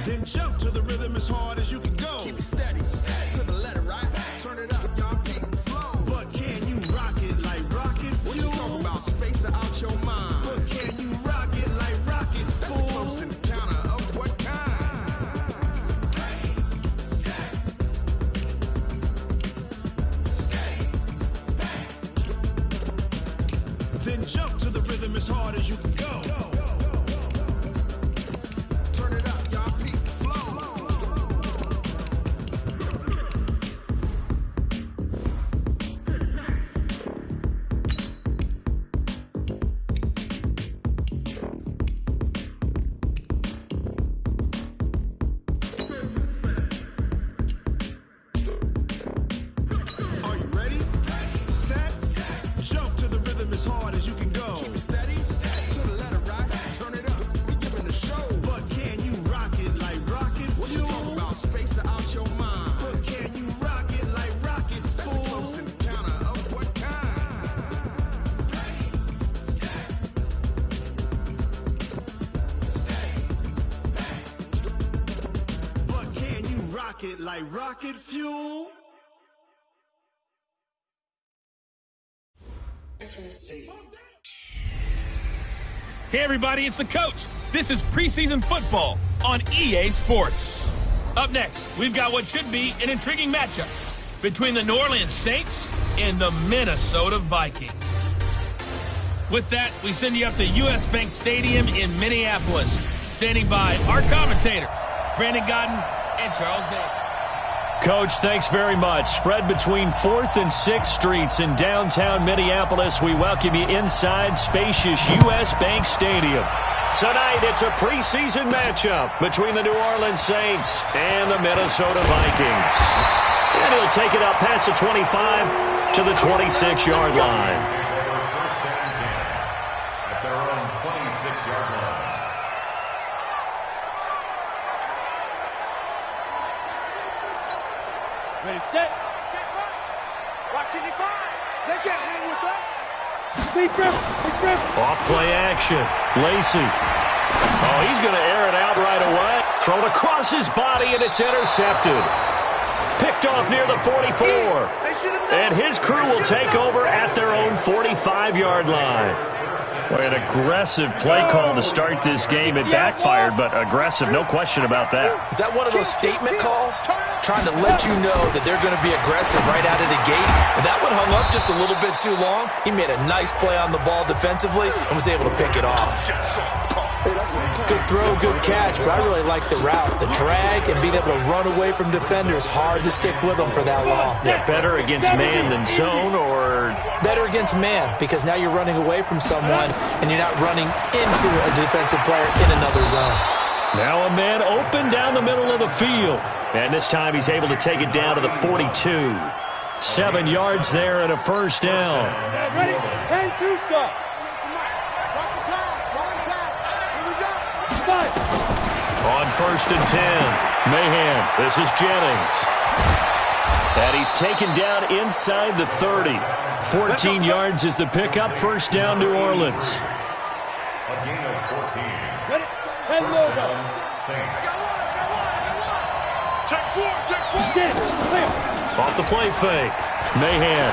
Then jump to the rhythm as hard as you can go. Keep it steady, steady. To the letter, right? Turn it up, y'all keep it flow. But can you rock it like rocket fuel? What you talking about? Space out your mind. But can you rock it like rockets, That's fool? a close encounter of what kind? Then jump to the rhythm as hard as you can go. Turn it up, y'all keep it flow. Are you ready? Set. Jump to the rhythm as hard as you can go. Keep it steady, to the letter, right? Turn it up, we giving the show. But can you rock it like rocket What you talking fuel? about? Space out your mind. But can you rock it like rockets, That's a fool? close encounter of what kind? But can you rock it like rocket fuel? Hey everybody, it's the coach. This is preseason football on EA Sports. Up next, we've got what should be an intriguing matchup between the New Orleans Saints and the Minnesota Vikings. With that, we send you up to US Bank Stadium in Minneapolis. Standing by our commentators, Brandon Godden and Charles Davis. Coach, thanks very much. Spread between 4th and 6th Streets in downtown Minneapolis. We welcome you inside spacious US Bank Stadium. Tonight, it's a preseason matchup between the New Orleans Saints and the Minnesota Vikings. And he'll take it up past the 25 to the 26-yard line. At their own 26-yard line. Ready, set. Watch it, they can't hang with us. Big grip. Off play action. Lacey. Oh, he's going to air it out right away. Thrown across his body, and it's intercepted. Picked off near the 44. And his crew will take over at their own 45-yard line. Boy, an aggressive play call to start this game. It backfired, but aggressive, no question about that. Is that one of those statement calls? Trying to let you know that they're going to be aggressive right out of the gate. But that one hung up just a little bit too long. He made a nice play on the ball defensively and was able to pick it off. Good throw, good catch, but I really like the route. The drag and being able to run away from defenders, hard to stick with them for that long. Yeah, better against man than zone, or better against man, because now you're running away from someone and you're not running into a defensive player in another zone. now a man open down the middle of the field. And this time he's able to take it down to the 42. 7 yards there and a first down. Ready? 10-2 stop. On 1st and 10, Mahan, this is Jennings. And he's taken down inside the 30. 14 yards is the pickup, first down New Orleans. A gain of 14. Ready? 10 First logo. down, Saints. Check four. Get it. Clear. Off the play fake, Mahan.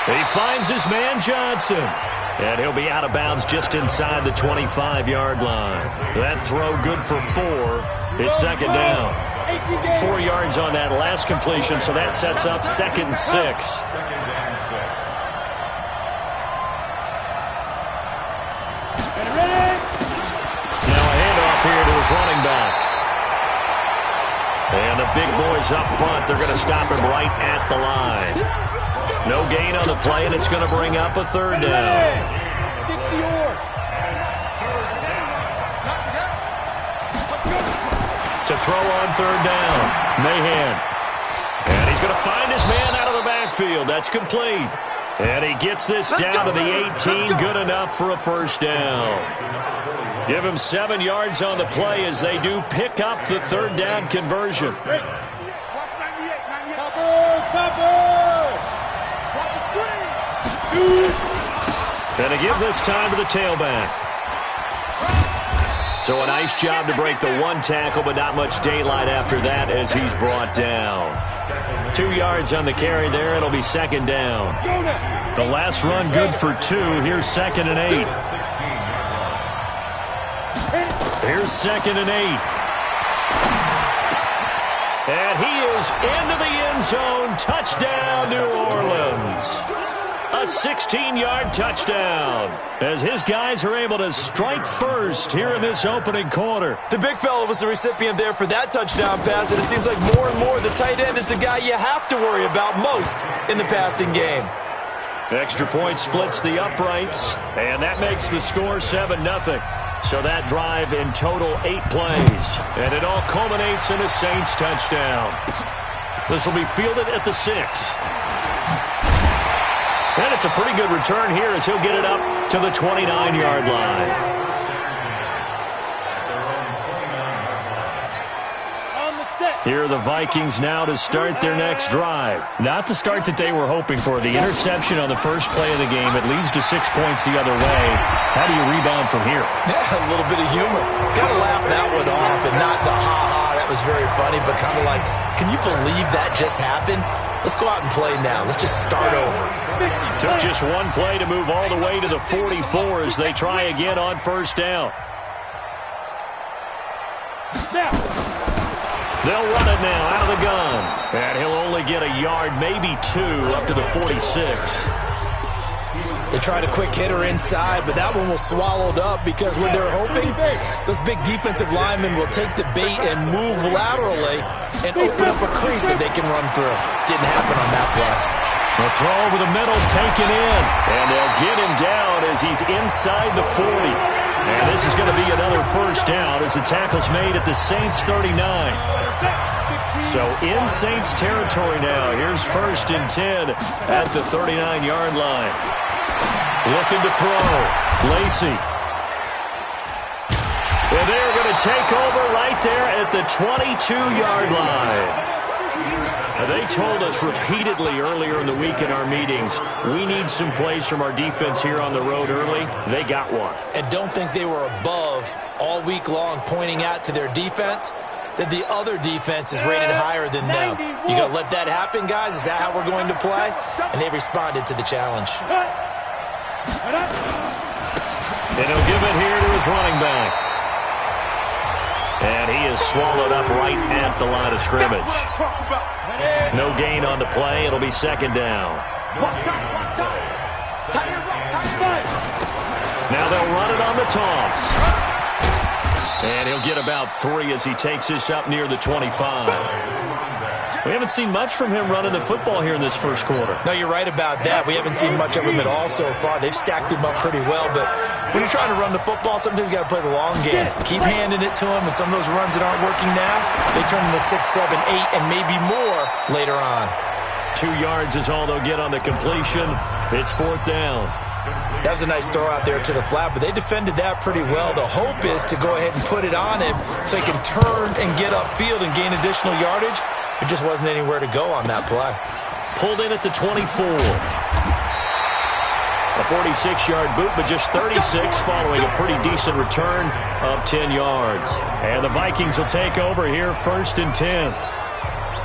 He finds his man Johnson. And he'll be out of bounds just inside the 25-yard line. That throw good for 4. It's second down. 4 yards on that last completion, so that sets up 2nd and 6. Second and 6. Ready? Now a handoff here to his running back. And the big boys up front, they're going to stop him right at the line. No gain on the play, and it's going to bring up a 3rd down. 60 yards. To throw on 3rd down, Mahan. And he's going to find his man out of the backfield. That's complete. And he gets this down to the 18. Good enough for a first down. Give him 7 yards on the play as they do pick up the 3rd down conversion. And to give this time to the tailback. So a nice job to break the one tackle, but not much daylight after that as he's brought down. 2 yards on the carry there. It'll be second down. The last run good for 2. Here's 2nd and 8. Here's 2nd and 8. And he is into the end zone. Touchdown, New Orleans. A 16-yard touchdown as his guys are able to strike first here in this opening quarter. The big fella was the recipient there for that touchdown pass, and it seems like more and more the tight end is the guy you have to worry about most in the passing game. Extra point splits the uprights, and that makes the score 7-0. So that drive in total 8 plays, and it all culminates in a Saints touchdown. This will be fielded at the 6. And it's a pretty good return here as he'll get it up to the 29-yard line. Here are the Vikings now to start their next drive. Not the start that they were hoping for. The interception on the first play of the game, it leads to 6 points the other way. How do you rebound from here? Yeah, a little bit of humor. Got to laugh that one off and not the ha-ha. That was very funny, but kind of like, can you believe that just happened? Let's go out and play now. Let's just start over. Took just one play to move all the way to the 44 as they try again on first down. They'll run it now out of the gun. And he'll only get a yard, maybe 2, up to the 46. They tried a quick hitter inside, but that one was swallowed up because what they're hoping, those big defensive linemen will take the bait and move laterally and open up a crease that they can run through. Didn't happen on that play. The throw over the middle taken in. And they'll get him down as he's inside the 40. And this is going to be another first down as the tackle's made at the Saints 39. So in Saints territory now. Here's 1st and 10 at the 39-yard line. Looking to throw. Lacy. And they're going to take over right there at the 22-yard line. They told us repeatedly earlier in the week in our meetings, we need some plays from our defense here on the road early. They got one. And don't think they were above all week long pointing out to their defense that the other defense is rated higher than them. You going to let that happen, guys? Is that how we're going to play? And they responded to the challenge. And he'll give it here to his running back. And he is swallowed up right at the line of scrimmage. No gain on the play. It'll be second down. Now they'll run it on the toss. And he'll get about 3 as he takes this up near the 25. We haven't seen much from him running the football here in this first quarter. No, you're right about that. We haven't seen much of him at all so far. They've stacked him up pretty well, but when you're trying to run the football, sometimes you got to play the long game. Keep handing it to him, and some of those runs that aren't working now, they turn into 6, 7, 8, and maybe more later on. 2 yards is all they'll get on the completion. It's 4th down. That was a nice throw out there to the flat, but they defended that pretty well. The hope is to go ahead and put it on him so he can turn and get upfield and gain additional yardage. There just wasn't anywhere to go on that play. Pulled in at the 24. A 46-yard boot, but just 36 following a pretty decent return of 10 yards. And the Vikings will take over here 1st and 10.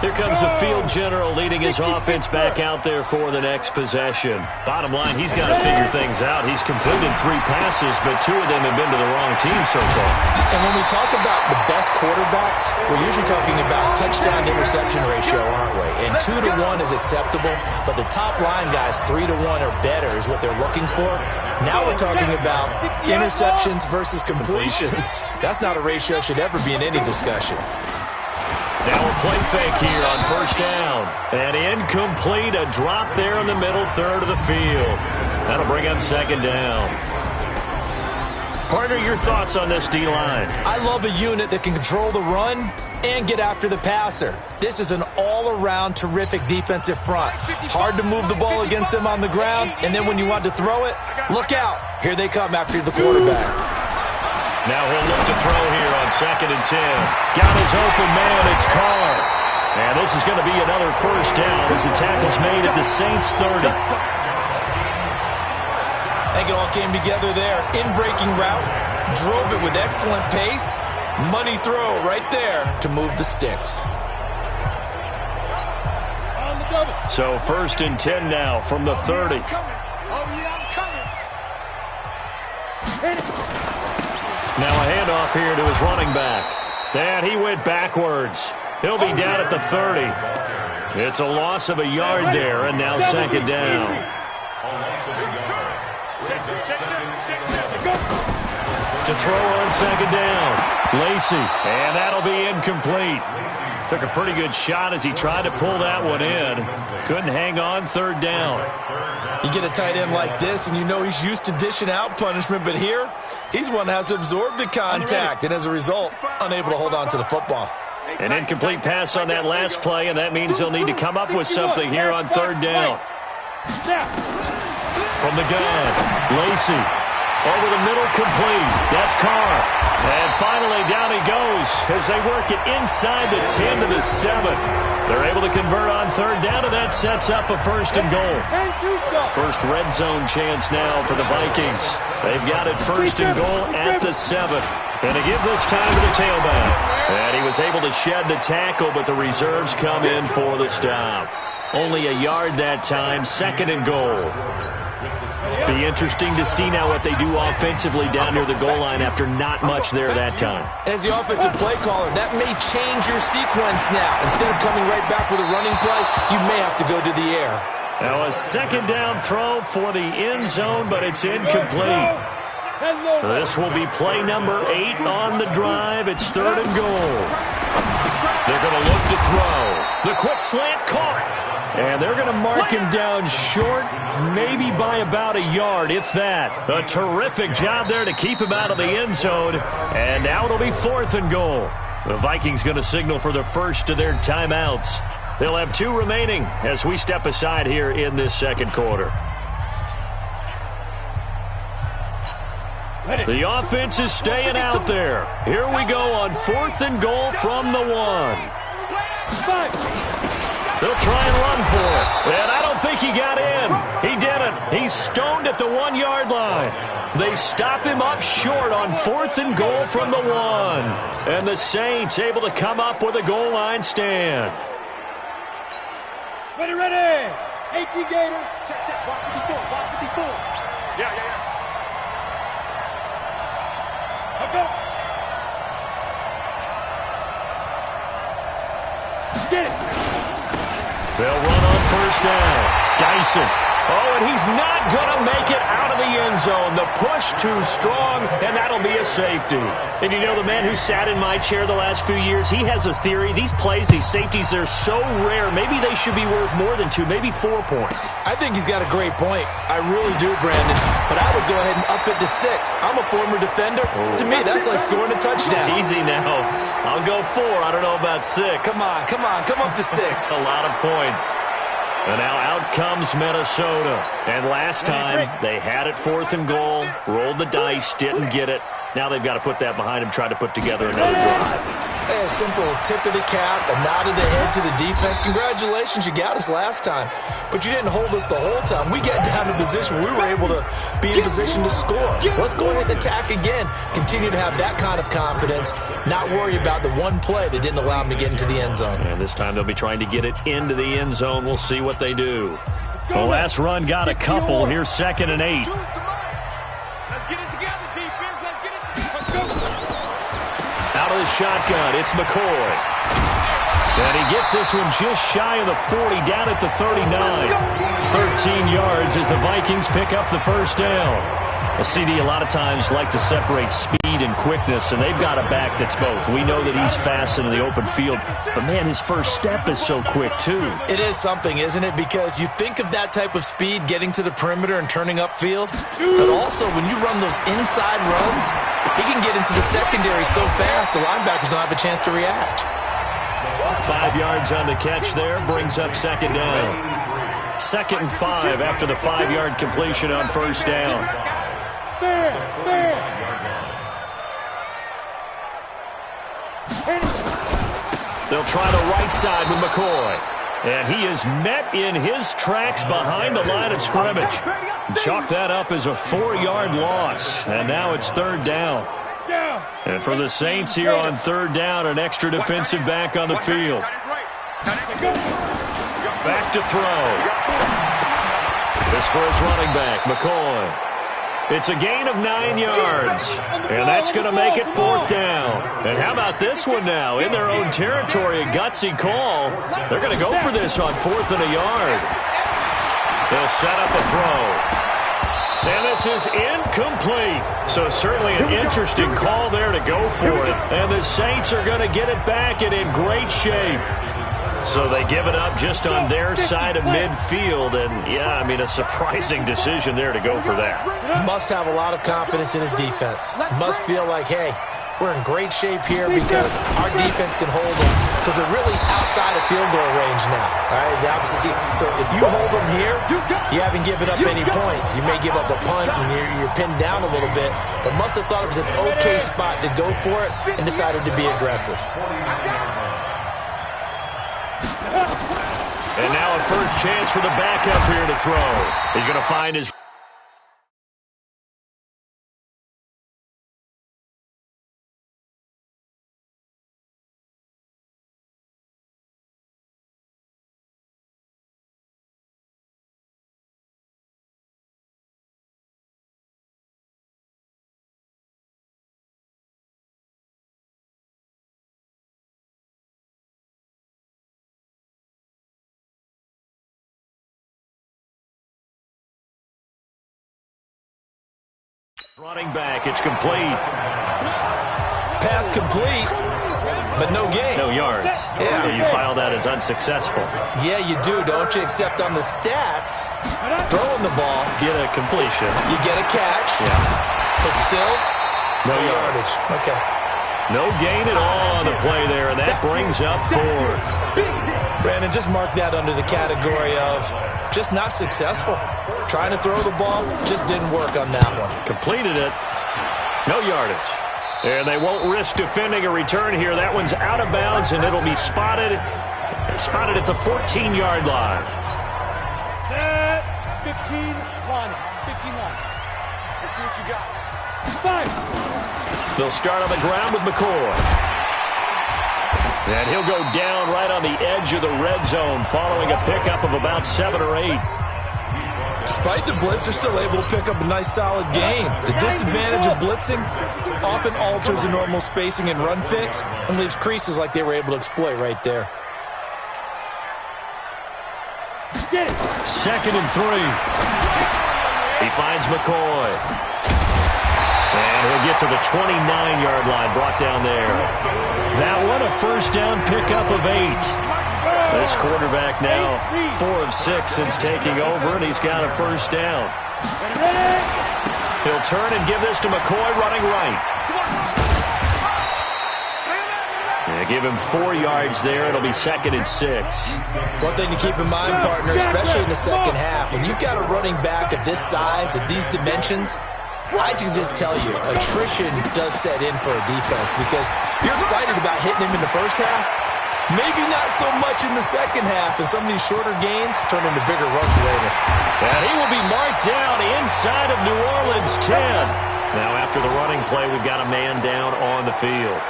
Here comes the field general leading his offense back out there for the next possession. Bottom line, he's got to figure things out. He's completed 3 passes, but 2 of them have been to the wrong team so far. And when we talk about the best quarterbacks, we're usually talking about touchdown-to-interception ratio, aren't we? And 2 to 1 is acceptable, but the top line guys, 3 to 1 or better is what they're looking for. Now we're talking about interceptions versus completions. That's not a ratio that should ever be in any discussion. Now a play fake here on first down. And incomplete, a drop there in the middle third of the field. That'll bring up second down. Partner, your thoughts on this D-line? I love a unit that can control the run and get after the passer. This is an all-around terrific defensive front. Hard to move the ball against them on the ground, and then when you want to throw it, look out. Here they come after the quarterback. Now he'll look to throw here on 2nd and 10. Got his open man, it's Carr. And this is going to be another first down as the tackle's made at the Saints 30. I think it all came together there. In breaking route, Drove it with excellent pace. Money throw right there to move the sticks. So 1st and 10 now from the 30. Now a handoff here to his running back. And he went backwards. He'll be down at the 30. It's a loss of a yard there, and now 2nd down. To throw on 2nd down. Lacey, and that'll be incomplete. Took a pretty good shot as he tried to pull that one in. Couldn't hang on 3rd down. You get a tight end like this, and you know he's used to dishing out punishment, but here, he's one that has to absorb the contact, and as a result, unable to hold on to the football. An incomplete pass on that last play, and that means he'll need to come up with something here on 3rd down. From the gun, Lacey. Over the middle, complete. That's Carr. And finally, down he goes as they work it inside the 10 to the 7. They're able to convert on 3rd down, and that sets up a 1st and goal. First red zone chance now for the Vikings. They've got it 1st and goal at the 7. And to give this time to the tailback. And he was able to shed the tackle, but the reserves come in for the stop. Only a yard that time, 2nd and goal. Be interesting to see now what they do offensively down near the goal line after not much there that time. As the offensive play caller, that may change your sequence now. Instead of coming right back with a running play, you may have to go to the air. Now a 2nd down throw for the end zone, but it's incomplete. This will be play number 8 on the drive. It's 3rd and goal. They're going to look to throw. The quick slant caught. And they're going to mark him down short, maybe by about a yard, if that. A terrific job there to keep him out of the end zone. And now it'll be 4th and goal. The Vikings going to signal for the first of their timeouts. They'll have 2 remaining as we step aside here in this 2nd quarter. The offense is staying out there. Here we go on 4th and goal from the 1. They'll try and run for it. And I don't think he got in. He didn't. He's stoned at the 1-yard line. They stop him up short on 4th and goal from the 1. And the Saints able to come up with a goal line stand. Ready, ready. 18 Gator. Check, check. Block 54. Block 54. Yeah. Let's go. Get it. They'll run on 1st down. Dyson. Oh, and he's not going to make it out of the end zone. The push too strong, and that'll be a safety. And you know, the man who sat in my chair the last few years, he has a theory. These plays, these safeties, they're so rare. Maybe they should be worth more than 2, maybe 4 points. I think he's got a great point. I really do, Brandon. But I would go ahead and up it to 6. I'm a former defender. Oh. To me, that's like scoring a touchdown. Easy now. I'll go 4. I don't know about 6. Come on. Come up to 6. A lot of points. And now out comes Minnesota. And last time, they had it 4th and goal, rolled the dice, didn't get it. Now they've got to put that behind them, try to put together another drive. A simple tip of the cap, a nod of the head to the defense. Congratulations, you got us last time. But you didn't hold us the whole time. We got down to position where we were able to be in position to score. Let's go ahead and attack again. Continue to have that kind of confidence, not worry about the one play that didn't allow them to get into the end zone. And this time they'll be trying to get it into the end zone. We'll see what they do. The last run got a couple. Here's 2nd and 8. Let's get it together, defense. Let's get it together. Out of the shotgun, it's McCoy. And he gets this one just shy of the 40, down at the 39. 13 yards as the Vikings pick up the 1st down. Well, CD, a lot of times like to separate speed and quickness, and they've got a back that's both. We know that he's fast in the open field, but, man, his first step is so quick, too. It is something, isn't it? Because you think of that type of speed getting to the perimeter and turning upfield, but also when you run those inside runs, he can get into the secondary so fast the linebackers don't have a chance to react. 5 yards on the catch there, brings up 2nd down. 2nd and 5 after the 5-yard completion on 1st down. They'll try the right side with McCoy. And he is met in his tracks behind the line of scrimmage. Chalk that up as a 4-yard loss. And now it's third down. And for the Saints here on third down, an extra defensive back on the field. Back to throw. This for his running back, McCoy. It's a gain of 9 yards, and that's going to make it fourth down. And how about this one now? In their own territory, a gutsy call. They're going to go for this on 4th and a yard. They'll set up a throw. And this is incomplete. So certainly an interesting call there to go for it. And the Saints are going to get it back and in great shape. So they give it up just on their side of midfield. And, yeah, I mean, a surprising decision there to go for that. Must have a lot of confidence in his defense. Must feel like, hey, we're in great shape here because our defense can hold them because they're really outside of field goal range now. All right, the opposite team. So if you hold them here, you haven't given up any points. You may give up a punt and you're pinned down a little bit, but must have thought it was an okay spot to go for it and decided to be aggressive. And now a first chance for the backup here to throw. He's going to find his... Running back, it's complete. Pass complete, but no gain. No yards. Yeah. So you file that as unsuccessful. Yeah, you do, don't you? Except on the stats, throwing the ball, Get a completion. you get a catch, but still, No yards. Okay. No gain at all on the play there, and that brings up fourth. Brandon, just mark that under the category of just not successful. Trying to throw the ball, just didn't work on that one. Completed it. No yardage. And they won't risk defending a return here. That one's out of bounds, and it'll be spotted at the 14-yard line. Set. 15-1. 15-1. Let's see what you got. 5. They'll start on the ground with McCoy. And he'll go down right on the edge of the red zone following a pickup of about 7 or 8. Despite the blitz, they're still able to pick up a nice, solid game. The disadvantage of blitzing often alters the normal spacing and run fits and leaves creases like they were able to exploit right there. 2nd and 3. He finds McCoy. And he'll get to the 29-yard line, brought down there. That one, a first down pickup of 8. This quarterback now 4 of 6 since taking over, and he's got a first down. He'll turn and give this to McCoy running right. Yeah, give him 4 yards there. It'll be 2nd and 6. One thing to keep in mind, partner, especially in the second half, when you've got a running back of this size, at these dimensions, I can just tell you, attrition does set in for a defense because you're excited about hitting him in the first half. Maybe not so much in the second half, and some of these shorter gains turn into bigger runs later. And he will be marked down inside of New Orleans 10. Now after the running play, we've got a man down on the field.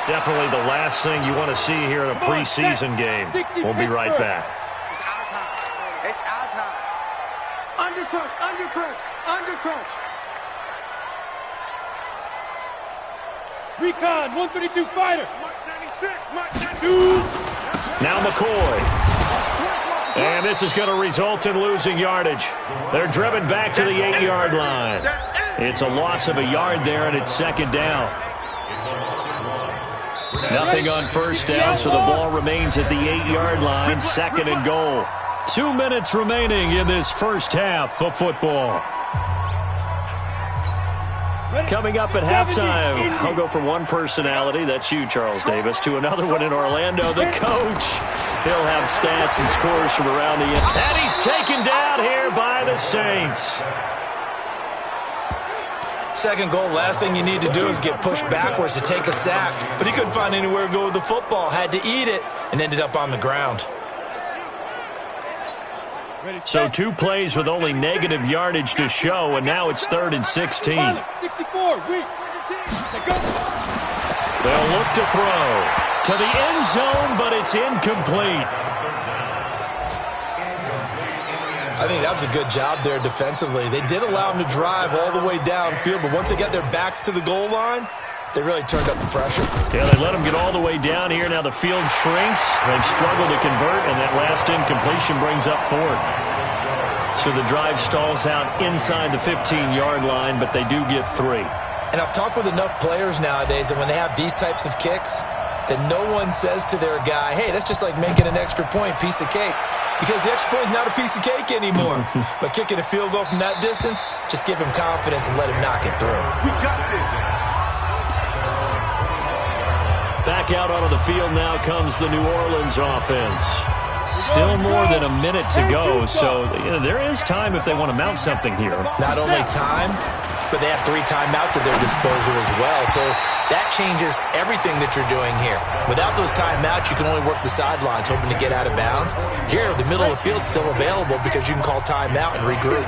Definitely the last thing you want to see here in a preseason game. We'll be right back. It's out of time. It's out of time. Under crush, under crush, under crush. Recon, 132 fighter. Mike 96, Mike 92. Now McCoy. And this is going to result in losing yardage. They're driven back to the 8-yard line. It's a loss of a yard there, and it's 2nd down. Nothing on first down, so the ball remains at the 8-yard line, 2nd and goal. 2 minutes remaining in this first half of football. Coming up at halftime, I'll go from one personality, that's you, Charles Davis, to another one in Orlando, the coach. He'll have stats and scores from around the end. And he's taken down here by the Saints. Second goal, last thing you need to do is get pushed backwards to take a sack. But he couldn't find anywhere to go with the football, had to eat it, and ended up on the ground. So 2 plays with only negative yardage to show, and now it's 3rd and 16. 64, weak. They'll look to throw to the end zone, but it's incomplete. I think that was a good job there defensively. They did allow them to drive all the way downfield, but once they got their backs to the goal line, they really turned up the pressure. Yeah, they let them get all the way down here. Now the field shrinks. They've struggled to convert, and that last incompletion brings up 4th. So the drive stalls out inside the 15-yard line, but they do get 3. And I've talked with enough players nowadays that when they have these types of kicks, that no one says to their guy, hey, that's just like making an extra point, piece of cake. Because the extra point is not a piece of cake anymore. But kicking a field goal from that distance, just give him confidence and let him knock it through. We got this. Back out onto the field now comes the New Orleans offense. Still more than a minute to go, so there is time if they want to mount something here. Not only time, but they have 3 timeouts at their disposal as well. So that changes everything that you're doing here. Without those timeouts, you can only work the sidelines, hoping to get out of bounds. Here, the middle of the field is still available because you can call timeout and regroup.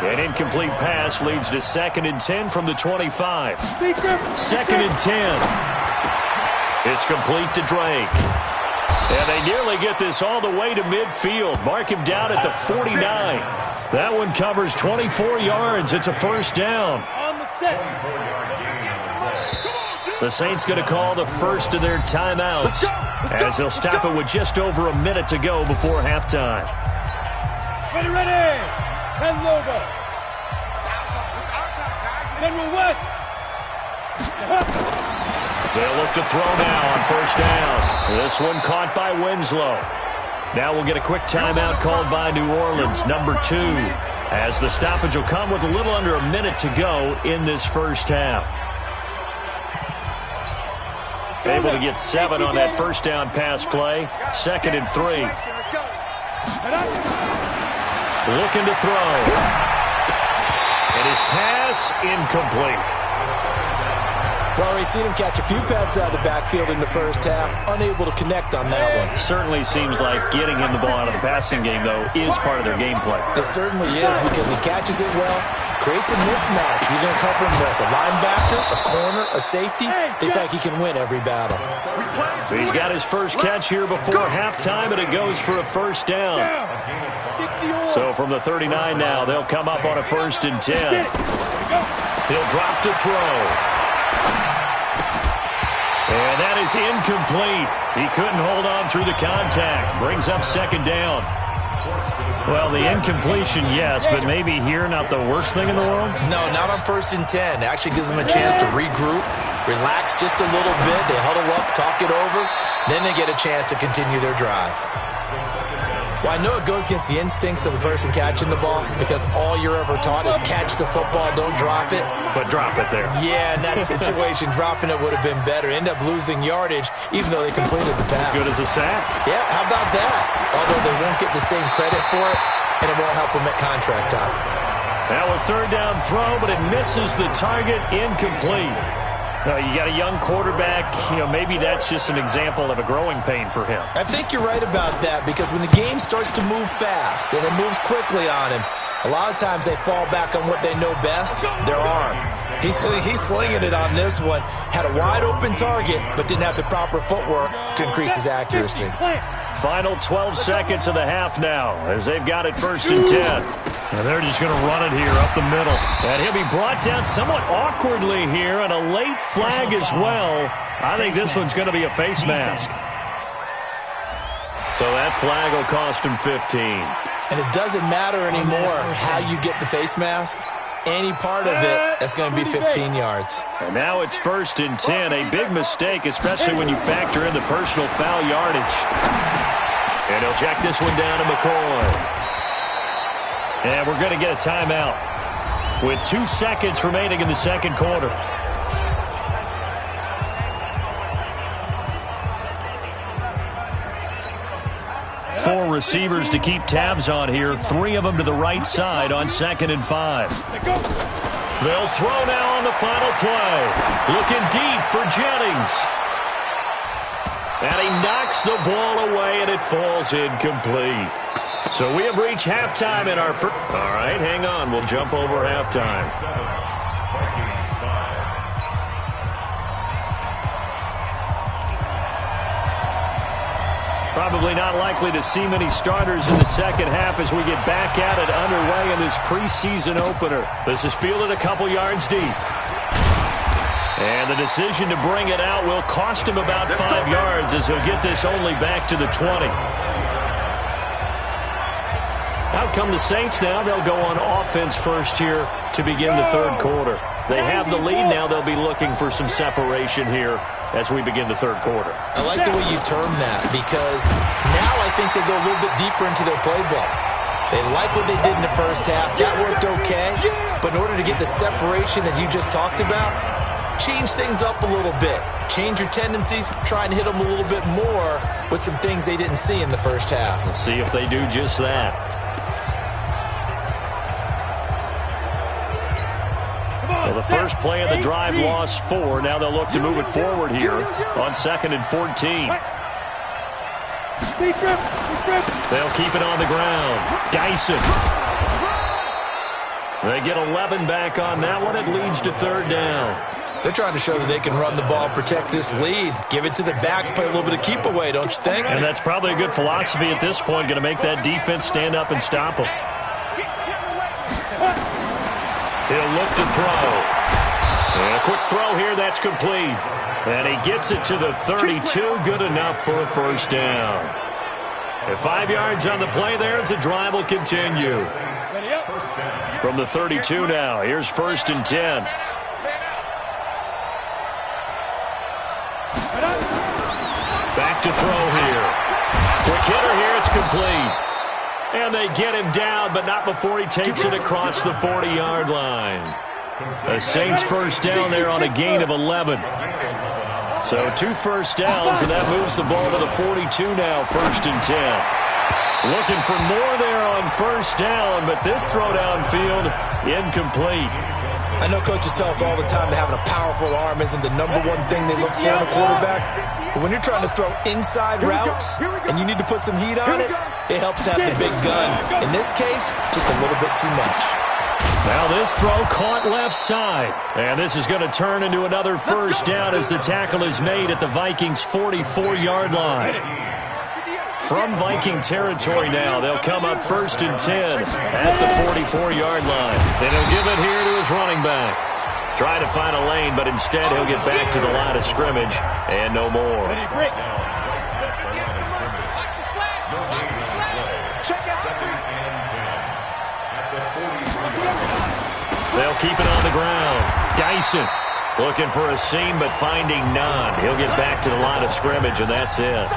An incomplete pass leads to 2nd and 10 from the 25. 2nd and 10. It's complete to Drake. And they nearly get this all the way to midfield. Mark him down at the 49. That one covers 24 yards. It's a 1st down. On the set. The Saints going to call the first of their timeouts as they'll stop it with just over a minute to go before halftime. Ready. 10 logo. General West. They'll look to throw now on 1st down. This one caught by Winslow. Now we'll get a quick timeout called by New Orleans, number 2, as the stoppage will come with a little under a minute to go in this first half. Able to get 7 on that 1st down pass play. 2nd and 3. Looking to throw. And his pass incomplete. Well, we've seen him catch a few passes out of the backfield in the first half, unable to connect on that one. Certainly seems like getting him the ball out of the passing game, though, is part of their gameplay. It certainly is because he catches it well, creates a mismatch. You're going to cover him with a linebacker, a corner, a safety. They feel like he can win every battle. He's got his first catch here before halftime, and it goes for a 1st down. So from the 39 now, they'll come up on a 1st and 10. He'll drop to throw. And that is incomplete. He couldn't hold on through the contact. Brings up 2nd down. Well, the incompletion, yes, but maybe here not the worst thing in the world? No, not on 1st and 10. It actually gives them a chance to regroup, relax just a little bit. They huddle up, talk it over. Then they get a chance to continue their drive. Well, I know it goes against the instincts of the person catching the ball because all you're ever taught is catch the football, don't drop it. But drop it there. Yeah, in that situation, dropping it would have been better. End up losing yardage even though they completed the pass. As good as a sack. Yeah, how about that? Although they won't get the same credit for it, and it won't help them at contract time. Now a 3rd down throw, but it misses the target, incomplete. You got a young quarterback, maybe that's just an example of a growing pain for him. I think you're right about that because when the game starts to move fast and it moves quickly on him, a lot of times they fall back on what they know best, their arm. He's slinging it on this one. Had a wide open target, but didn't have the proper footwork to increase his accuracy. Final 12 seconds of the half now as they've got it 1st and 10. And they're just going to run it here up the middle. And he'll be brought down somewhat awkwardly here, and a late flag as well. I think this one's going to be a face mask. So that flag will cost him 15. And it doesn't matter anymore how you get the face mask. Any part of it, that's going to be 15 yards. And now it's 1st and 10. A big mistake, especially when you factor in the personal foul yardage. And he'll check this one down to McCoy. And we're going to get a timeout with 2 seconds remaining in the 2nd quarter. Four receivers to keep tabs on here. 3 of them to the right side on 2nd and 5. They'll throw now on the final play. Looking deep for Jennings. And he knocks the ball away, and it falls incomplete. So we have reached halftime in our first. All right, hang on. We'll jump over halftime. Probably not likely to see many starters in the second half as we get back at it underway in this preseason opener. This is fielded a couple yards deep. And the decision to bring it out will cost him about 5 yards as he'll get this only back to the 20. Out come the Saints now. They'll go on offense first here to begin the third quarter. They have the lead now. They'll be looking for some separation here as we begin the third quarter. I like the way you term that because now I think they go a little bit deeper into their playbook. They like what they did in the first half. That worked okay. But in order to get the separation that you just talked about, change things up a little bit. Change your tendencies. Try and hit them a little bit more with some things they didn't see in the first half. Let's see if they do just that. Well, the first play of the drive lost 4. Now they'll look to move it forward here on 2nd and 14. They'll keep it on the ground. Dyson. They get 11 back on that one. It leads to 3rd down. They're trying to show that they can run the ball and protect this lead. Give it to the backs, play a little bit of keep away, don't you think? And that's probably a good philosophy at this point. Going to make that defense stand up and stop them. He'll look to throw. And a quick throw here, that's complete. And he gets it to the 32, good enough for a first down. And 5 yards on the play there as the drive will continue. From the 32 now, here's 1st and 10. Back to throw here. Quick hitter here, it's complete. And they get him down, but not before he takes it across the 40-yard line. The Saints first down there on a gain of 11. So 2 first downs, and that moves the ball to the 42 now, 1st and 10. Looking for more there on first down, but this throw downfield, incomplete. I know coaches tell us all the time that having a powerful arm isn't the number one thing they look for in a quarterback. But when you're trying to throw inside routes and you need to put some heat on it, it helps have the big gun. In this case, just a little bit too much. Now this throw caught left side. And this is going to turn into another first down as the tackle is made at the Vikings' 44-yard line. From Viking territory now, they'll come up 1st and 10 at the 44-yard line. And he'll give it here to his running back. Try to find a lane, but instead he'll get back to the line of scrimmage and no more. They'll keep it on the ground. Dyson looking for a seam, but finding none. He'll get back to the line of scrimmage, and that's it.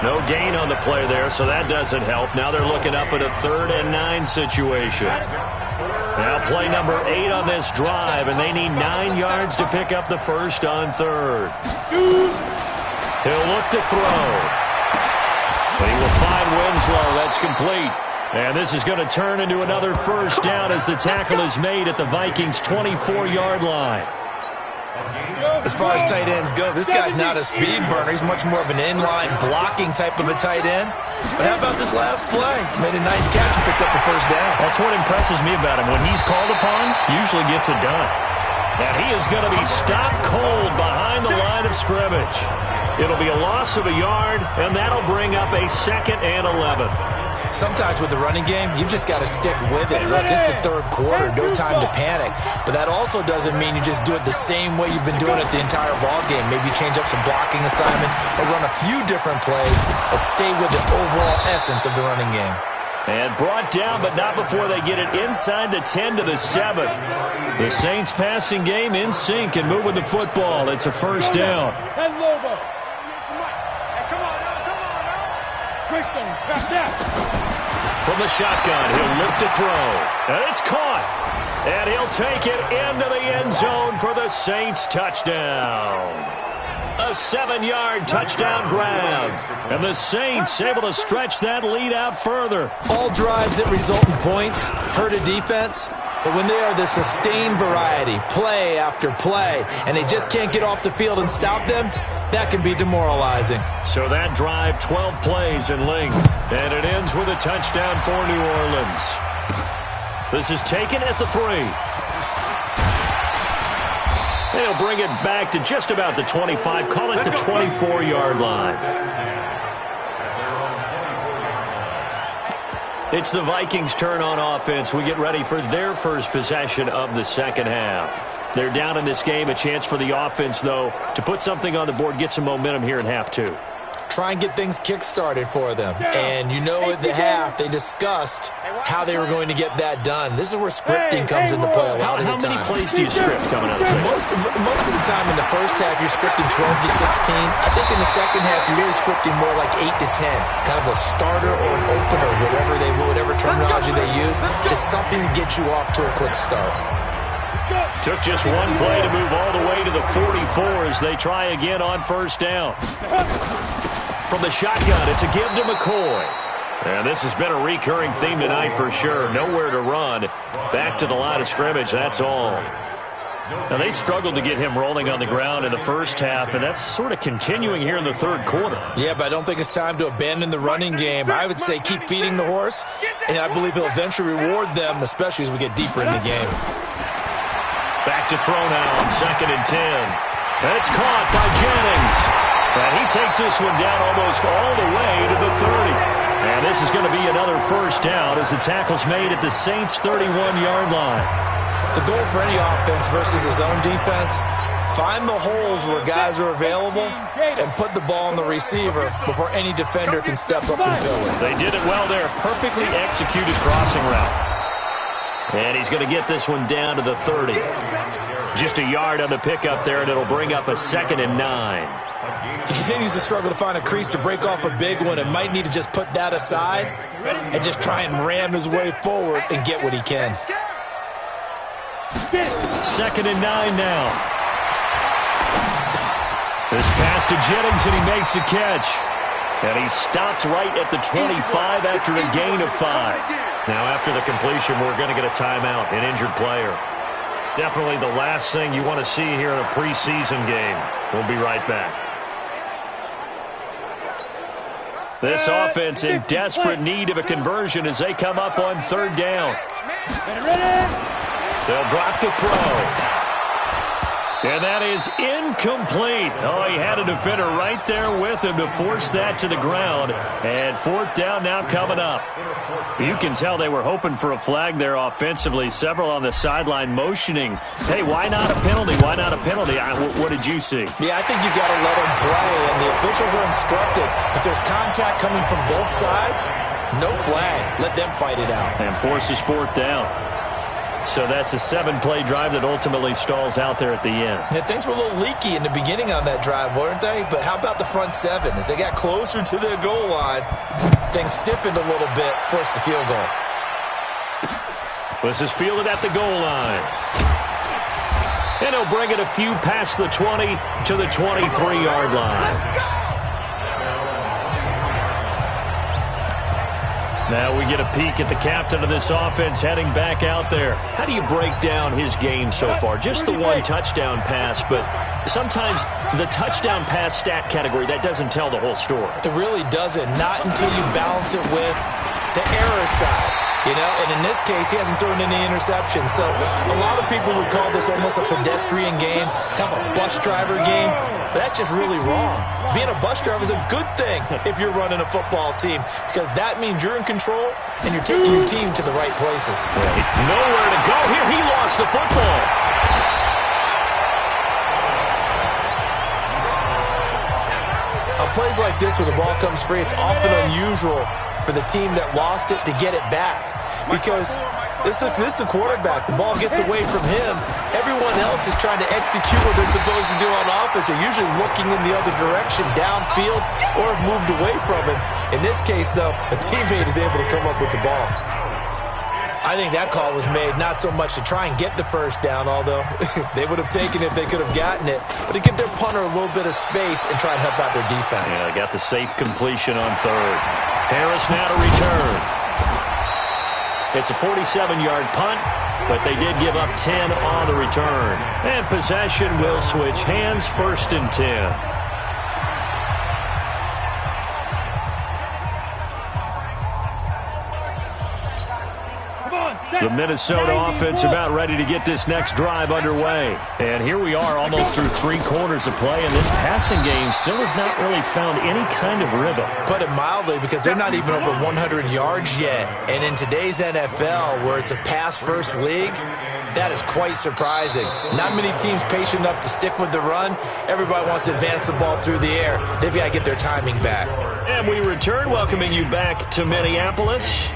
No gain on the play there, so that doesn't help. Now they're looking up at a 3rd and 9 situation. Now play number 8 on this drive, and they need 9 yards to pick up the first on 3rd. He'll look to throw. But he will find Winslow. That's complete. And this is going to turn into another first down as the tackle is made at the Vikings' 24-yard line. As far as tight ends go, this guy's not a speed burner. He's much more of an inline blocking type of a tight end. But how about this last play? Made a nice catch and picked up the first down. That's what impresses me about him. When he's called upon, usually gets it done. And he is going to be stopped cold behind the line of scrimmage. It'll be a loss of a yard, and that'll bring up a 2nd and 11. Sometimes with the running game, you've just got to stick with it. Look, it's the 3rd quarter, no time to panic. But that also doesn't mean you just do it the same way you've been doing it the entire ball game. Maybe change up some blocking assignments or run a few different plays, but stay with the overall essence of the running game. And brought down, but not before they get it inside the 10 to the 7. The Saints passing game in sync and moving the football. It's a first down. From the shotgun, he'll look to throw. And it's caught. And he'll take it into the end zone for the Saints touchdown. A 7-yard touchdown grab. And the Saints able to stretch that lead out further. All drives that result in points hurt a defense. But when they are the sustained variety, play after play, and they just can't get off the field and stop them, that can be demoralizing. So that drive, 12 plays in length, and it ends with a touchdown for New Orleans. This is taken at the 3. They'll bring it back to just about the 25, call it the 24-yard line. It's the Vikings' turn on offense. We get ready for their first possession of the second half. They're down in this game. A chance for the offense, though, to put something on the board, get some momentum here in half 2. Try and get things kick-started for them. And you know at the half, they discussed how they were going to get that done. This is where scripting comes into play a lot of the time. How many plays do you script coming out of the Most of the time in the first half, you're scripting 12 to 16. I think in the second half, you're really scripting more like 8 to 10. Kind of a starter or an opener, whatever terminology they use. Just something to get you off to a quick start. Took just one play to move all the way to the 44 as they try again on first down. From the shotgun, it's a give to McCoy. And this has been a recurring theme tonight for sure. Nowhere to run. Back to the line of scrimmage, that's all. Now, they struggled to get him rolling on the ground in the first half, and that's sort of continuing here in the third quarter. Yeah, but I don't think it's time to abandon the running game. I would say keep feeding the horse, and I believe he'll eventually reward them, especially as we get deeper in the game. Back to throw now on 2nd and 10. And it's caught by Jennings. And he takes this one down almost all the way to the 30. And this is going to be another first down as the tackle's made at the Saints' 31-yard line. The goal for any offense versus his own defense, find the holes where guys are available and put the ball on the receiver before any defender can step up and fill it. They did it well there. Perfectly executed crossing route. And he's going to get this one down to the 30. Just a yard on the pickup there, and it'll bring up a 2nd and 9. He continues to struggle to find a crease to break off a big one and might need to just put that aside and just try and ram his way forward and get what he can. 2nd and 9 now. This pass to Jennings, and he makes the catch. And he stopped right at the 25 after a gain of 5. Now, after the completion, we're going to get a timeout, an injured player. Definitely the last thing you want to see here in a preseason game. We'll be right back. This offense in desperate need of a conversion as they come up on 3rd down. They'll drop the throw. And that is incomplete. Oh, he had a defender right there with him to force that to the ground. And 4th down now coming up. You can tell they were hoping for a flag there offensively. Several on the sideline motioning. Hey, why not a penalty? Why not a penalty? What did you see? Yeah, I think you got to let them play, and the officials are instructed. If there's contact coming from both sides, no flag. Let them fight it out. And forces 4th down. So that's a 7-play drive that ultimately stalls out there at the end. And things were a little leaky in the beginning on that drive, weren't they? But how about the front 7? As they got closer to the goal line, things stiffened a little bit, forced the field goal. This is fielded at the goal line. And he'll bring it a few past the 20 to the 23-yard line. Now we get a peek at the captain of this offense heading back out there. How do you break down his game so far? Just the one touchdown pass, but sometimes the touchdown pass stat category, that doesn't tell the whole story. It really doesn't. Not until you balance it with the error side. You know, and in this case, he hasn't thrown any interceptions. So a lot of people would call this almost a pedestrian game, kind of a bus driver game. But that's just really wrong. Being a bus driver is a good thing if you're running a football team, because that means you're in control and you're taking your team to the right places. Nowhere to go here. He lost the football. On plays like this where the ball comes free, it's often unusual for the team that lost it to get it back, because this is the quarterback. The ball gets away from him. Everyone else is trying to execute what they're supposed to do on offense. They're usually looking in the other direction, downfield, or have moved away from him. In this case, though, a teammate is able to come up with the ball. I think that call was made not so much to try and get the first down, although they would have taken it if they could have gotten it, but to give their punter a little bit of space and try and help out their defense. Yeah, they got the safe completion on 3rd. Harris now to return. It's a 47-yard punt, but they did give up 10 on the return. And possession will switch hands, 1st and 10. The Minnesota offense about ready to get this next drive underway. And here we are almost through 3 quarters of play, and this passing game still has not really found any kind of rhythm. Put it mildly, because they're not even over 100 yards yet. And in today's NFL, where it's a pass-first league, that is quite surprising. Not many teams patient enough to stick with the run. Everybody wants to advance the ball through the air. They've got to get their timing back. And we return, welcoming you back to Minneapolis.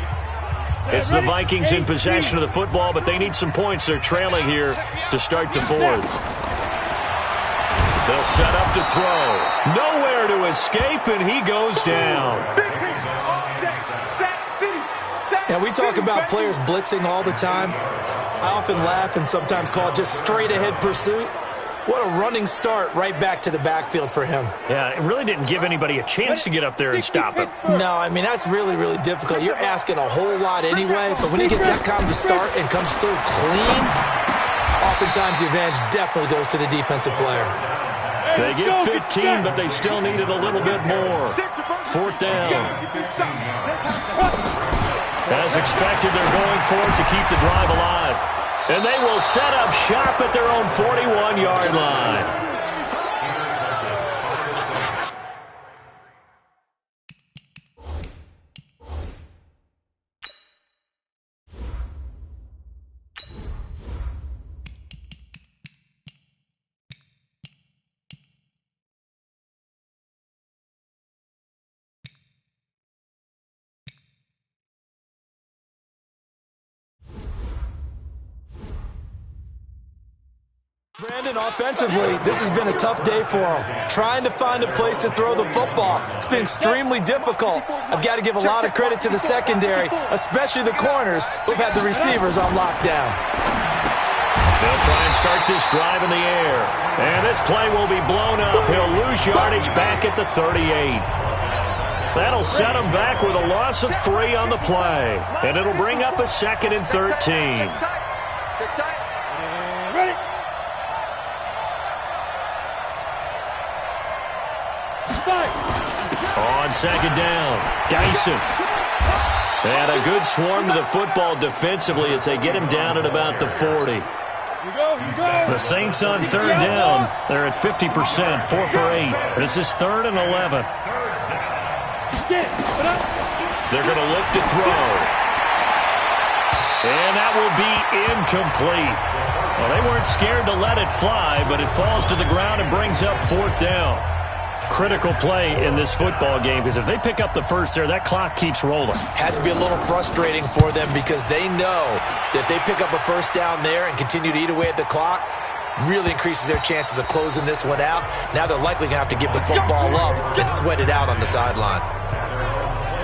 It's the Vikings in possession of the football, but they need some points. They're trailing here to start the 4th. They'll set up to throw. Nowhere to escape, and he goes down. Now, we talk about players blitzing all the time. I often laugh and sometimes call it just straight-ahead pursuit. What a running start right back to the backfield for him. Yeah, it really didn't give anybody a chance to get up there and stop him. No, I mean, that's really, really difficult. You're asking a whole lot anyway, but when he gets that kind of start and comes through clean, oftentimes the advantage definitely goes to the defensive player. They get 15, but they still needed a little bit more. 4th down. As expected, they're going for it to keep the drive alive. And they will set up shop at their own 41-yard line. Brandon, offensively, this has been a tough day for him. Trying to find a place to throw the football. It's been extremely difficult. I've got to give a lot of credit to the secondary, especially the corners who've had the receivers on lockdown. They'll try and start this drive in the air. And this play will be blown up. He'll lose yardage back at the 38. That'll set him back with a loss of 3 on the play. And it'll bring up a 2nd and 13. Ready? On 2nd down, Dyson. And a good swarm to the football defensively as they get him down at about the 40. The Saints on 3rd down. They're at 50%, 4 for 8. This is 3rd and 11. They're going to look to throw. And that will be incomplete. Well, they weren't scared to let it fly, but it falls to the ground and brings up 4th down. Critical play in this football game, because if they pick up the first there, that clock keeps rolling. Has to be a little frustrating for them because they know that if they pick up a first down there and continue to eat away at the clock, really increases their chances of closing this one out. Now they're likely going to have to give the football up and sweat it out on the sideline.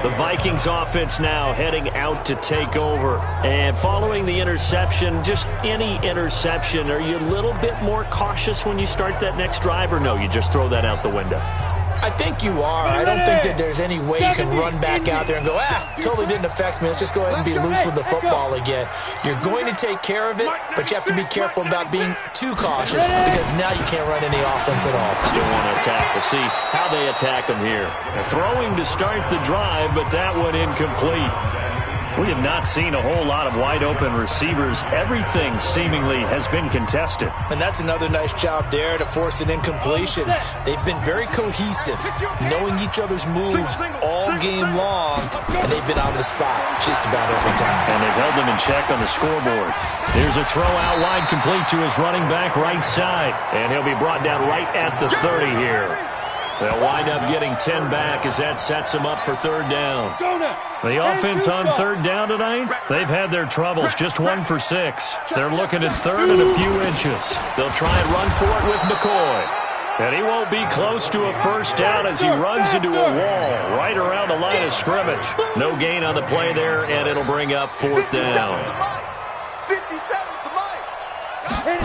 The Vikings offense now heading out to take over. And following the interception, just any interception, are you a little bit more cautious when you start that next drive, or no, you just throw that out the window? I think you are. I don't think that there's any way you can run back out there and go, totally didn't affect me. Let's just go ahead and be loose with the football again. You're going to take care of it, but you have to be careful about being too cautious because now you can't run any offense at all. Still want to attack. We'll see how they attack them here. They're throwing to start the drive, but that one incomplete. We have not seen a whole lot of wide-open receivers. Everything seemingly has been contested. And that's another nice job there to force an incompletion. They've been very cohesive, knowing each other's moves all game long, and they've been on the spot just about every time. And they've held them in check on the scoreboard. Here's a throw out wide, complete to his running back right side. And he'll be brought down right at the 30 here. They'll wind up getting 10 back as that sets them up for 3rd down. The offense on 3rd down tonight, they've had their troubles, just 1 for 6. They're looking at 3rd and a few inches. They'll try and run for it with McCoy. And he won't be close to a first down as he runs into a wall right around the line of scrimmage. No gain on the play there, and it'll bring up 4th down. 57's the mic.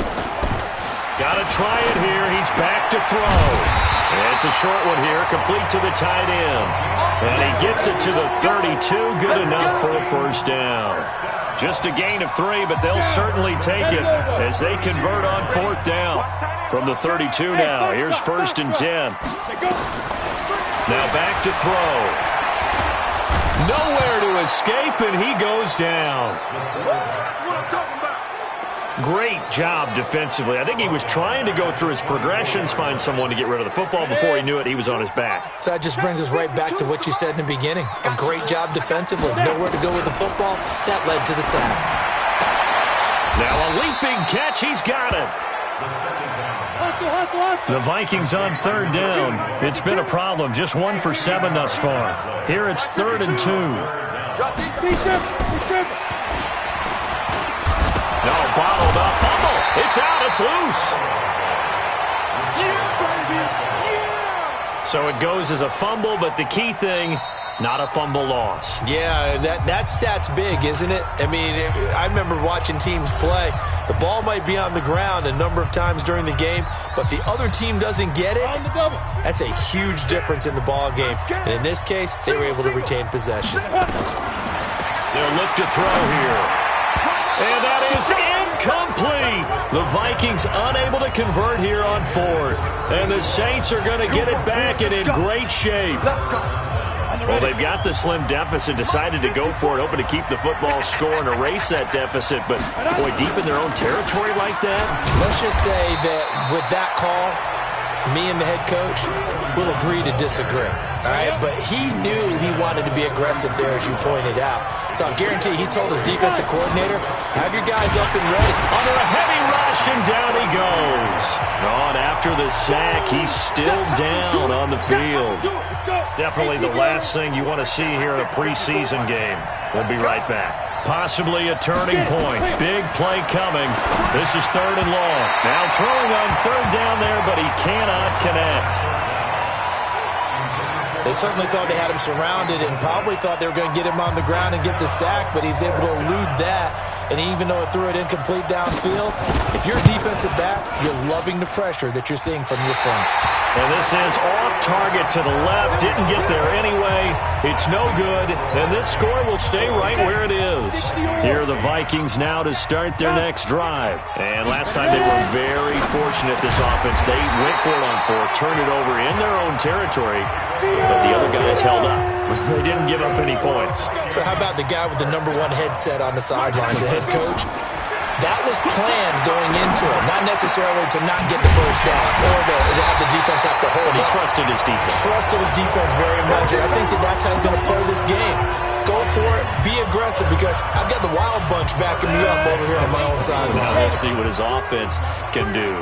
Got to try it here. He's back to throw. It's a short one here, complete to the tight end. And he gets it to the 32, good enough for a first down. Just a gain of 3, but they'll certainly take it as they convert on fourth down. From the 32 now, here's 1st and 10. Now back to throw. Nowhere to escape, and he goes down. Great job defensively. I think he was trying to go through his progressions, find someone to get rid of the football. Before he knew it, he was on his back. So that just brings us right back to what you said in the beginning. A great job defensively. Nowhere to go with the football. That led to the sack. Now a leaping catch. He's got it. The Vikings on 3rd down. It's been a problem. Just 1 for 7 thus far. Here it's 3rd and 2. No, bottled up, fumble. It's out, it's loose. So it goes as a fumble, but the key thing, not a fumble loss. Yeah, that stat's big, isn't it? I mean, I remember watching teams play. The ball might be on the ground a number of times during the game, but the other team doesn't get it. That's a huge difference in the ball game. And in this case, they were able to retain possession. They'll look to throw here. And that is incomplete. The Vikings unable to convert here on 4th. And the Saints are going to get it back and in great shape. Well, they've got the slim deficit, decided to go for it, hoping to keep the football score and erase that deficit. But, boy, deep in their own territory like that. Let's just say that with that call, me and the head coach will agree to disagree. All right, but he knew he wanted to be aggressive there, as you pointed out. So I guarantee he told his defensive coordinator, have your guys up and ready. Under a heavy rush, and down he goes. On after the sack, he's still down on the field. Definitely the last thing you want to see here in a preseason game. We'll be right back. Possibly a turning point. Big play coming. This is 3rd and long. Now throwing on 3rd down there, but he cannot connect. They certainly thought they had him surrounded and probably thought they were going to get him on the ground and get the sack, but he was able to elude that. And even though it threw it incomplete downfield, if you're a defensive back, you're loving the pressure that you're seeing from your front. And this is off target to the left. Didn't get there anyway. It's no good. And this score will stay right where it is. Here are the Vikings now to start their next drive. And last time they were very fortunate, this offense. They went for it on 4th, turned it over in their own territory, but the other guys held up. They didn't give up any points. So how about the guy with the #1 headset on the sidelines, the head coach? That was planned going into it, not necessarily to not get the first down or to have the defense have to hold. He up. trusted his defense. Trusted his defense very much, and I think that's how he's going to play this game. Go for it, be aggressive, because I've got the Wild Bunch backing me up over here on my own sideline. Now we'll see what his offense can do.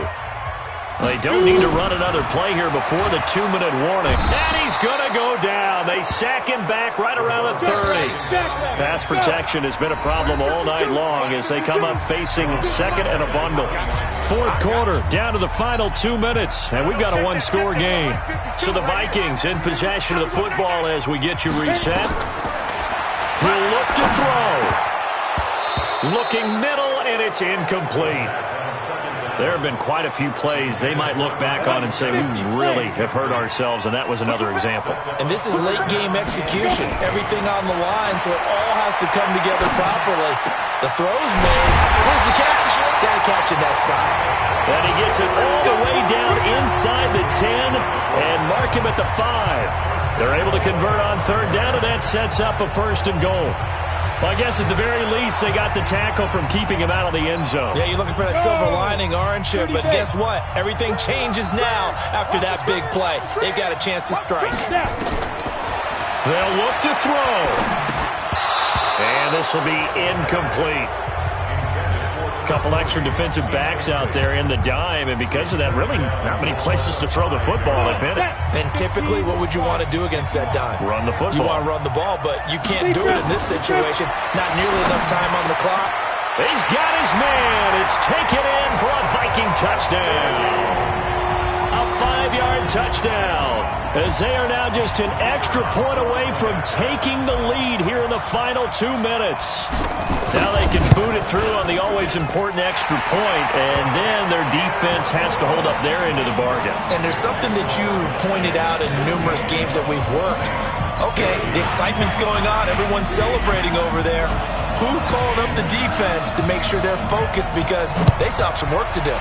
They don't need to run another play here before the 2-minute warning. And he's going to go down. They sack him back right around the 30. Pass protection has been a problem all night long as they come up facing 2nd and a bundle. 4th quarter, down to the final 2 minutes, and we've got a 1-score game. So the Vikings in possession of the football as we get you reset. He'll look to throw. Looking middle, and it's incomplete. There have been quite a few plays they might look back on and say, we really have hurt ourselves, and that was another example. And this is late-game execution. Everything on the line, so it all has to come together properly. The throw's made. Where's the catch? Got to catch in that spot. And he gets it all the way down inside the 10 and mark him at the 5. They're able to convert on 3rd down, and that sets up a 1st and goal. Well, I guess at the very least, they got the tackle from keeping him out of the end zone. Yeah, you're looking for that silver lining, aren't you? But guess what? Everything changes now after that big play. They've got a chance to strike. They'll look to throw. And this will be incomplete. A couple extra defensive backs out there in the dime, and because of that, really not many places to throw the football, if any. And typically, what would you want to do against that dime? Run the football. You want to run the ball, but you can't do it in this situation. Not nearly enough time on the clock. He's got his man. It's taken in for a Viking touchdown. A 5-yard touchdown, as they are now just an extra point away from taking the lead here in the final 2 minutes. Now they can boot it through on the always important extra point, and then their defense has to hold up their end of the bargain. And there's something that you've pointed out in numerous games that we've worked. Okay, the excitement's going on. Everyone's celebrating over there. Who's calling up the defense to make sure they're focused, because they still have some work to do.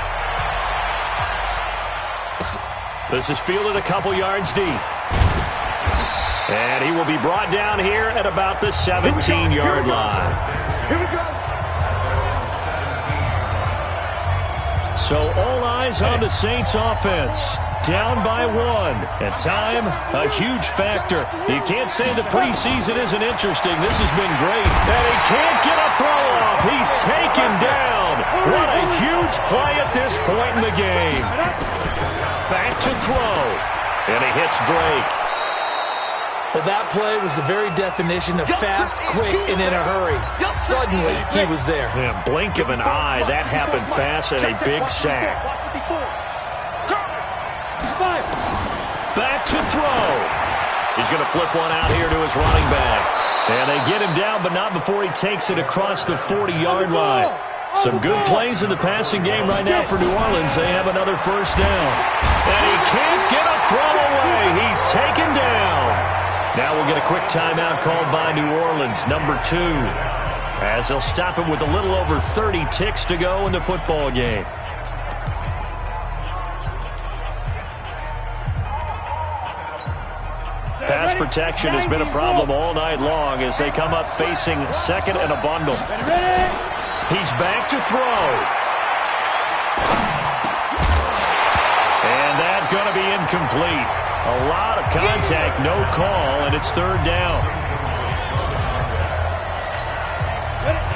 This is fielded a couple yards deep. And he will be brought down here at about the 17-yard line. Here we go. So all eyes on the Saints offense. Down by 1. And time, a huge factor. You can't say the preseason isn't interesting. This has been great. And he can't get a throw off. He's taken down. What a huge play at this point in the game. Back to throw. And he hits Drake. Well, that play was the very definition of fast, quick, and in a hurry. Suddenly, he was there. Yeah, blink of an eye. That happened fast, and a big sack. Back to throw. He's going to flip one out here to his running back. And they get him down, but not before he takes it across the 40-yard line. Some good plays in the passing game right now for New Orleans. They have another first down. And he can't get a throw away. He's taken down. Now we'll get a quick timeout called by New Orleans, number 2, as they'll stop him with a little over 30 ticks to go in the football game. Pass protection has been a problem all night long as they come up facing second and a bundle. He's back to throw. And that's going to be incomplete. A lot of contact, no call, and it's third down.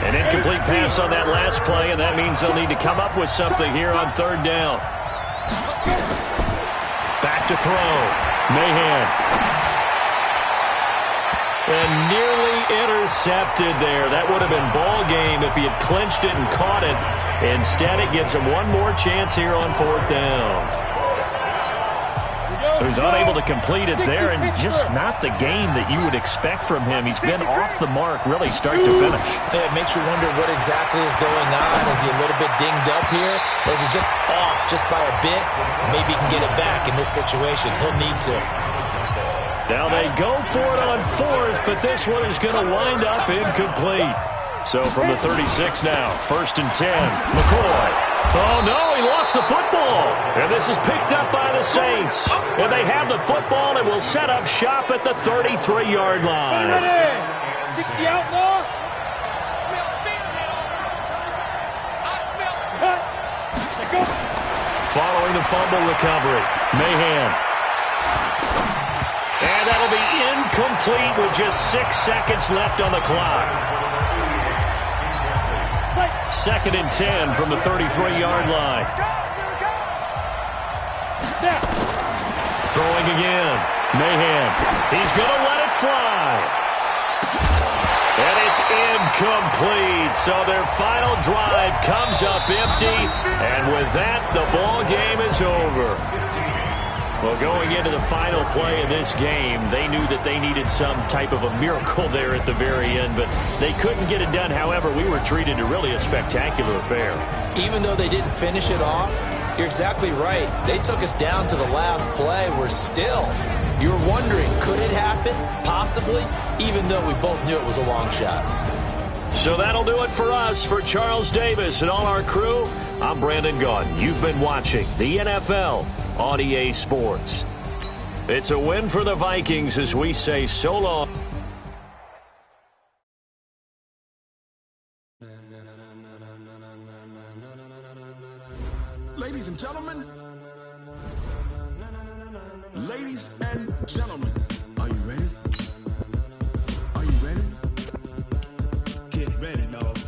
An incomplete pass on that last play, and that means they'll need to come up with something here on third down. Back to throw. Mahan. And nearly intercepted there. That would have been ball game if he had clinched it and caught it. Instead, it gives him one more chance here on fourth down. So he's unable to complete it there, and just not the game that you would expect from him. He's been off the mark, really, start to finish. Yeah, it makes you wonder what exactly is going on. Is he a little bit dinged up here, or is he just off just by a bit? Maybe he can get it back in this situation. He'll need to. Now they go for it on fourth, but this one is going to wind up incomplete. So from the 36 now, 1st and 10, McCoy. Oh, no, he lost the football. And this is picked up by the Saints. And they have the football and will set up shop at the 33-yard line. 60 outlaw. Following the fumble recovery, Mahan. And that'll be incomplete with just 6 seconds left on the clock. 2nd and 10 from the 33-yard line. Throwing again. Mahan. He's going to let it fly. And it's incomplete. So their final drive comes up empty. And with that, the ball game is over. Well, going into the final play of this game, they knew that they needed some type of a miracle there at the very end, but they couldn't get it done. However, we were treated to really a spectacular affair. Even though they didn't finish it off, you're exactly right. They took us down to the last play. We're still, you were wondering, could it happen? Possibly, even though we both knew it was a long shot. So that'll do it for us. For Charles Davis and all our crew, I'm Brandon Gaudin. You've been watching the NFL on EA Sports. It's a win for the Vikings as we say so long. Ladies and gentlemen, ladies and gentlemen, are you ready? Are you ready? Get ready, dog.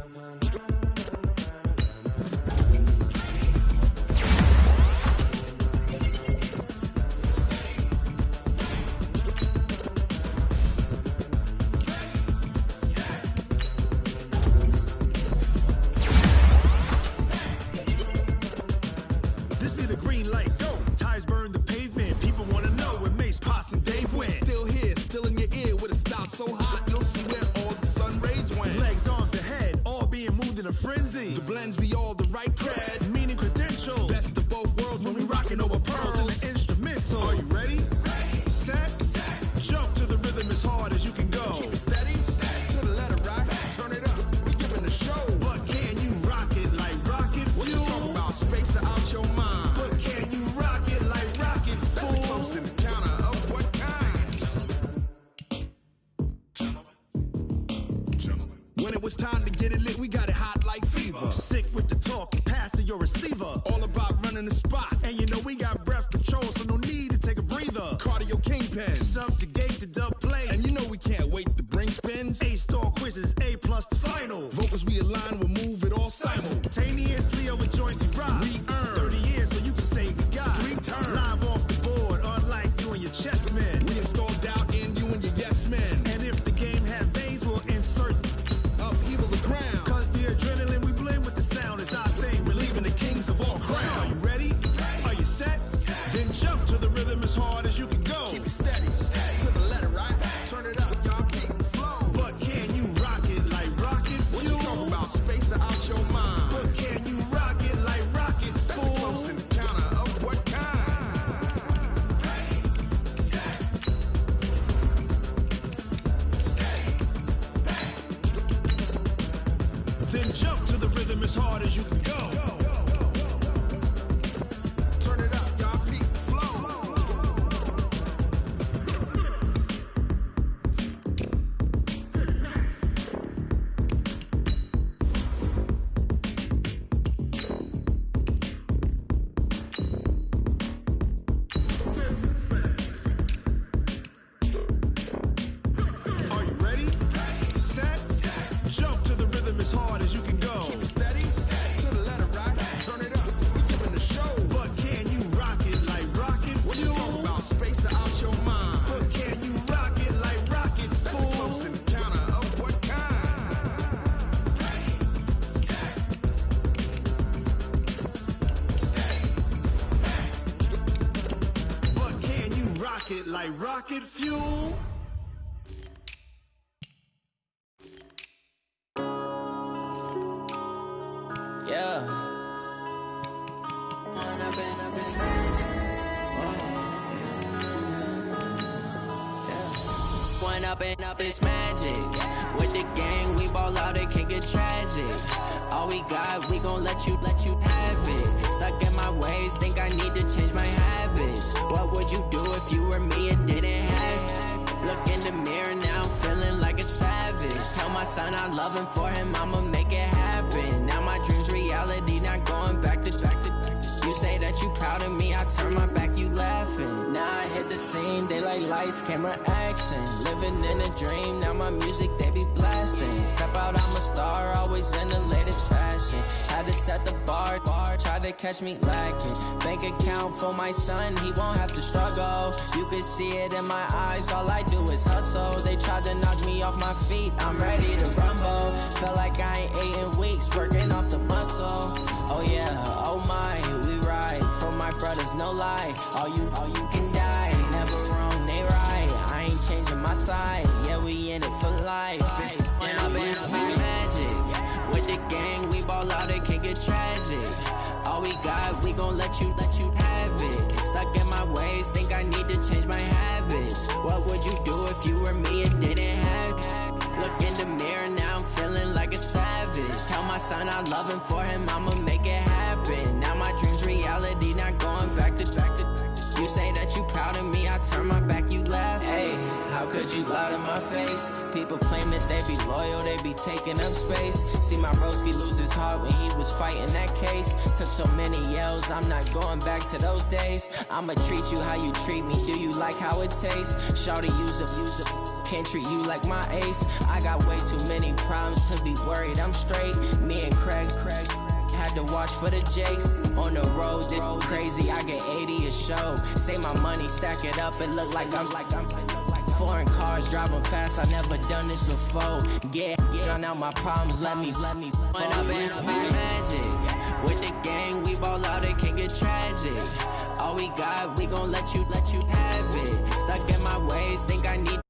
When it was time to get it lit, we got it hot like fever. Sick with the talk, pass to your receiver. All about running the spot. And you know we got breath control, so no need to take a breather. Cardio kingpin. Subjugate the dub play. And you know we can't wait to bring spins. A-star quizzes, A+ the final. Vocals we align, we'll move it all Simultaneously over joints we rock. We earn 30 years so you can say we got 3 turns. Live off the board, unlike you and your chess men. We install doubt in you and your yes men. And if the game had veins, we'll insert upheaval the ground. Cause the adrenaline we blend with the sound is our thing. Relieving the kings of all crowns. Are you ready? Are you set? Then jump to the rhythm as hard as you can go. Keep it steady, to the letter, right? Turn it up, y'all, keep it flow. But can you rock it like rocket fuel? What you talking about? Space or out your mind? But can you rock it like rockets, That's fool? a close encounter of what kind? Then jump to the rhythm as hard as you can go. Turn it up, y'all, keep it flow. Are you ready? Set? Jump to the rhythm as hard as you can go. Keep it steady, to the letter, right? Turn it up, we giving the show. But can you rock it like rocket What you fuel? talking about? Space or out your mind? But can you rock it like rockets, That's a close fool? encounter of what kind? But can you rock it like rocket fuel? Yeah. One up and up is magic. With the gang, we ball out, it can get tragic. All we got, we gon' let you have it. Stuck in my ways, think I need to change my habits. What would you do if you were me and didn't have it? Look in the mirror now, I'm feeling like a savage. Tell my son I love him, for him I'ma make it happen. Now my dream's reality, not going back to. You say that you proud of me, I turn my back, you laughing. Now I hit the scene, they like lights, camera, action. Living in a dream, now my music, they be blasting. Step out, I'm a star, always in the latest fashion. Had to set the bar, try to catch me lacking. Bank account for my son, he won't have to struggle. You can see it in my eyes, all I do is hustle. They tried to knock me off my feet, I'm ready to rumble. Felt like I ain't ate in weeks, working off the muscle. Oh yeah, oh my, we ride for my brothers, no lie. All you can die, never wrong, they right. I ain't changing my side, yeah, we in it for life. When up and up is magic. With the gang, we ball out, it can get tragic. All we got, we gon' let you have it. Stuck in my ways, think I need to change my habits. What would you do if you were me and didn't have it? Look in the mirror, now I'm feeling like a savage. Tell my son I love him, for him I'ma make it happen. Now my dream's reality, not going back to. You say that you proud of me, I turn my back, you laugh. Hey, how could you lie to my face? People claim that they be loyal, they be taking up space. See my broski lose his heart when he was fighting that case. Took so many yells, I'm not going back to those days. I'ma treat you how you treat me, do you like how it tastes? Shawty, use it. Can't treat you like my ace. I got way too many problems to be worried, I'm straight. Me and Craig had to watch for the Jakes. On the road, this crazy, I get 80 a show. Say my money, stack it up, it look like I'm foreign cars, driving fast, I never done this before. Get drown out my problems, let me When up and up is magic. With the gang, we ball out, it can get tragic. All we got, we gon' let you have it. Stuck in my ways, think I need